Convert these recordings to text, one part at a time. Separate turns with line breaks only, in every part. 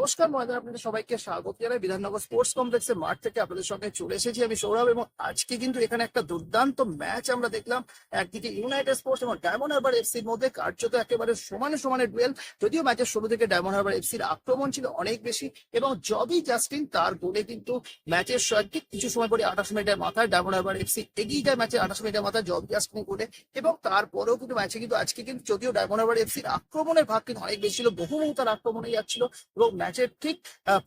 নমস্কার ময়দান, আপনাদের সবাইকে স্বাগত জানাই। বিধাননগর স্পোর্টস কমপ্লেক্সের মাঠ থেকে আপনাদের সঙ্গে চলে এসেছি আমি সৌরভ, এবং আজকে কিন্তু এখানে একটা দুর্দান্ত ম্যাচ আমরা দেখলাম। একদিকে ইউনাইটেড স্পোর্টস এবং ডায়মন্ড হারবার এফসির মধ্যে কার্যত একেবারে সমানে সমানে ডুয়েল। যদিও ম্যাচের শুরু থেকে ডায়মন্ড হারবার এফসির আক্রমণ ছিল অনেক বেশি, এবং জবি জাস্টিন তার গোলে কিন্তু ম্যাচের ঠিক কিছু সময় পরে 28 মিনিটের মাথায় ডায়মন্ড হারবার এফসি এগিয়ে যায় ম্যাচের 28 মিনিটের মাথায় জবি জাস্টিন গোলে। এবং তারপরেও কিন্তু ম্যাচে কিন্তু আজকে কিন্তু যদিও ডায়মন্ড হারবার এফসির আক্রমণের ভাগ কিন্তু অনেক বেশি ছিল, বহু তার আক্রমণে যাচ্ছিল, এবং ম্যাচের ঠিক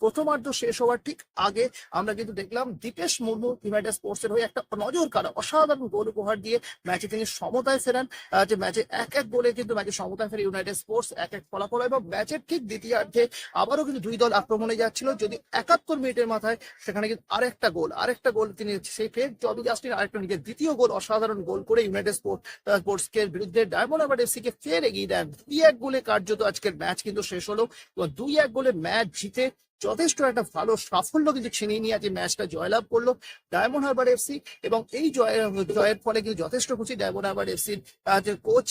প্রথমার্ধ শেষ হওয়ার ঠিক আগে আমরা কিন্তু দেখলাম দীপেশ মুর্মু ইউনাইটেড স্পোর্টস এর হয়ে একটা নজর কাড়া অসাধারণ গোল উপহার দিয়ে ম্যাচে তিনি সমতায় ফেরান। যে ম্যাচে 1-1 গোলে কিন্তু ম্যাচে সমতায় ফেরে ইউনাইটেড স্পোর্টস, 1-1 ফলাফল। এবং ম্যাচের ঠিক দ্বিতীয়ার্ধে আবারও কিন্তু দুই দল আক্রমণে যাচ্ছিল, যদি 71 মিনিটের মাথায় সেখানে কিন্তু আরেকটা গোল তিনি সেই ফের জবি জাস্টিন আরেকটা নিজের দ্বিতীয় গোল, অসাধারণ গোল করে ইউনাইটেড স্পোর্টস এর বিরুদ্ধে ডায়মন্ড হারবার এফসি কে ফের এগিয়ে দেন। 2-1 গোলে কার্যত আজকের ম্যাচ কিন্তু শেষ হলো, এবং 2-1 গোলে ম্যাচ জিতে যথেষ্ট একটা ভালো সাফল্য কিন্তু ছিনিয়ে নিয়ে আজকে ম্যাচটা জয়লাভ করলো ডায়মন্ড হারবার এফসি। এবং এই জয়ের ফলে কিন্তু যথেষ্ট খুশি ডায়মন্ড হারবার এফসির যে কোচ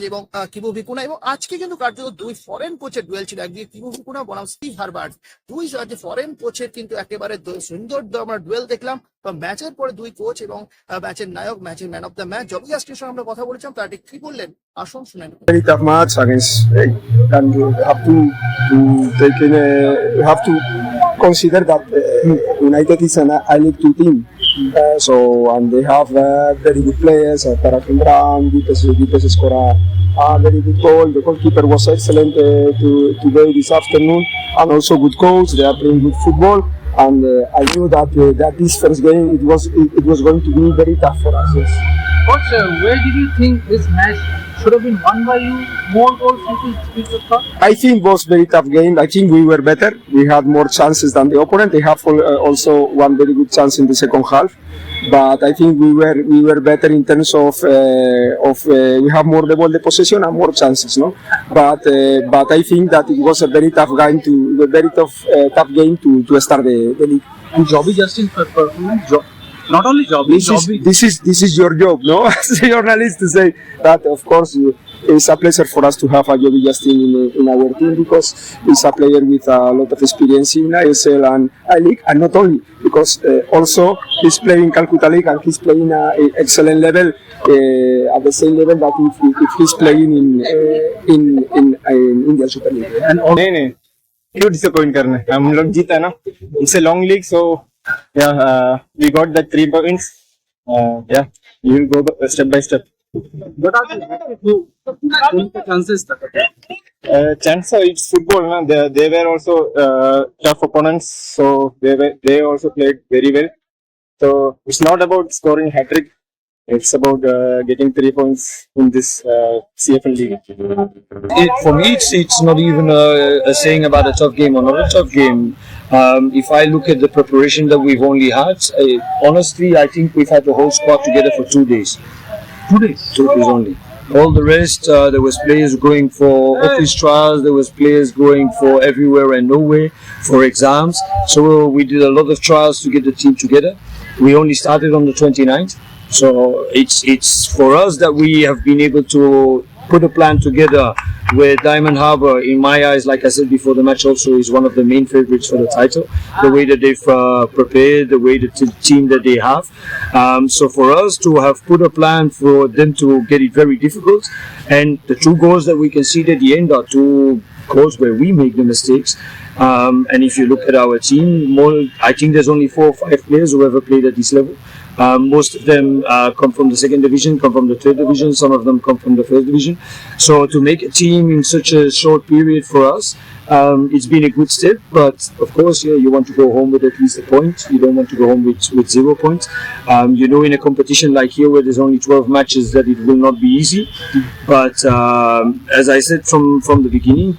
এবং কিবু ভিকুনা। এবং আজকে কিন্তু কার্যত দুই ফরেন কোচের ডুয়েল ছিল, একদিকে কিবু ভিকুনা বনাম স্টিভ হারবার্ট, দুই ফরেন কোচের কিন্তু একেবারে সুন্দর আমরা ডুয়েল দেখলাম। ম্যাচের পরে দুই কোচ এবং ম্যাচের নায়ক, ম্যাচের ম্যান অফ দ্য ম্যাচ জবি জাস্টিনের সঙ্গে আমরা কথা বলেছিলাম, তারা ঠিক কি বললেন আসুন শুনেন।
Very tough match against, and we have to take in, we have to consider that United is an I-League 2 team. And they have very good players. Parakin Brown, Dipes scored a very good goal. The goalkeeper was excellent today this afternoon, and also good coach. They are playing good football, and I knew that this first game it was going to be very tough for us. Yes.
Coach, where did you think this match should have been won by you? More goals you thought?
I think it was very tough game. I think we were better. We had more chances than the opponent. They have also one very good chance in the second half. But I think we were better in terms of we have more the ball, the possession, and more chances, no. But I think that it was a very tough game to start the league.
Jobby Justin's performance. Not only Jobby.
This is your job, no? As a journalist, to say that. Of course, it's a pleasure for us to have a Jobby Justin in our team, because he's a player with a lot of experience in ISL and I-League, and not only because also he's playing Calcutta League, and he's playing at an excellent level, at the same level that if he's playing in Indian Super League.
And नहीं क्यों disappoint करना है, हम लोग जीता ना, it's a long league, so yeah, we got that 3 points. Yeah, you will go step by step.
What are the chances?
Chance, it's football, na? They were also tough opponents, so they also played very well. So it's not about scoring hat-trick. It's about getting 3 points in this CFL league.
For me, it's not even a saying about a tough game or not a tough game. If I look at the preparation that we've only had, honestly, I think we've had the whole squad together for 2 days.
2 days?
2 days only. All the rest, there was players going for office trials, there was players going for everywhere and nowhere, for exams. So we did a lot of trials to get the team together. We only started on the 29th. So it's for us that we have been able to put a plan together where Diamond Harbour, in my eyes, like I said before the match, also is one of the main favourites for the title. The way that they've prepared, the way the team that they have. So for us to have put a plan for them to get it very difficult, and the 2 goals that we conceded at the end are 2 goals where we make the mistakes. And if you look at our team, I think there's only 4 or 5 players who ever played at this level. Most of them come from the 2nd division, come from the 3rd division, some of them come from the 1st division. So to make a team in such a short period for us, it's been a good step. But of course, yeah, you want to go home with at least a point. You don't want to go home with 0 points. You know, in a competition like here where there's only 12 matches, that it will not be easy. But as I said from the beginning,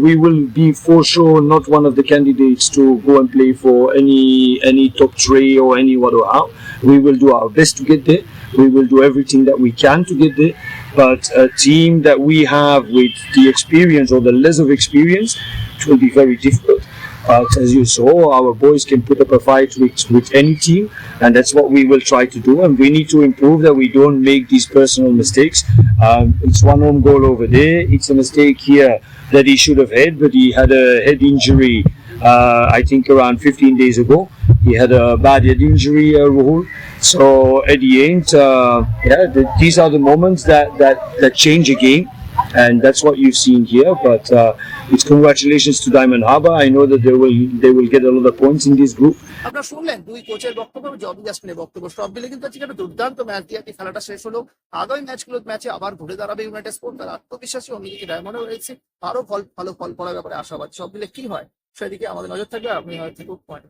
we will be for sure not one of the candidates to go and play for any top 3 or any whatever. We will do our best to get there. We will do everything that we can to get there. But a team that we have with the experience or the less of experience, it will be very difficult. But as you saw, our boys can put up a fight with any team, and that's what we will try to do. And we need to improve that we don't make these personal mistakes. It's one home goal over there. It's a mistake here that he should have had, but he had a head injury. I think around 15 days ago, he had a bad head injury, Rahul. So at the end, these are the moments that change a game, and that's what you've seen here. But it's congratulations to Diamond Harbour. I know that they will get a lot of points in this group.
আপনারা শুনলেন দুই কোচের বক্তব্য, জবি জাসমিনের বক্তব্য, সব মিলে কিন্তু আজকে একটা দুর্দান্ত ম্যাচ দিয়ে আজকে খেলাটা শেষ হলো। আগামী ম্যাচে আবার ঘুরে দাঁড়াবে ইউনাইটেড স্পোর্ট, তার আত্মবিশ্বাসী, অন্যদিকে ডায়মন্ডও রয়েছে আরো ভালো ফল করার ব্যাপারে আশাবাদ। সব মিলে কি হয় সেদিকে আমাদের নজর থাকবে। আপনি হয়তো পয়েন্ট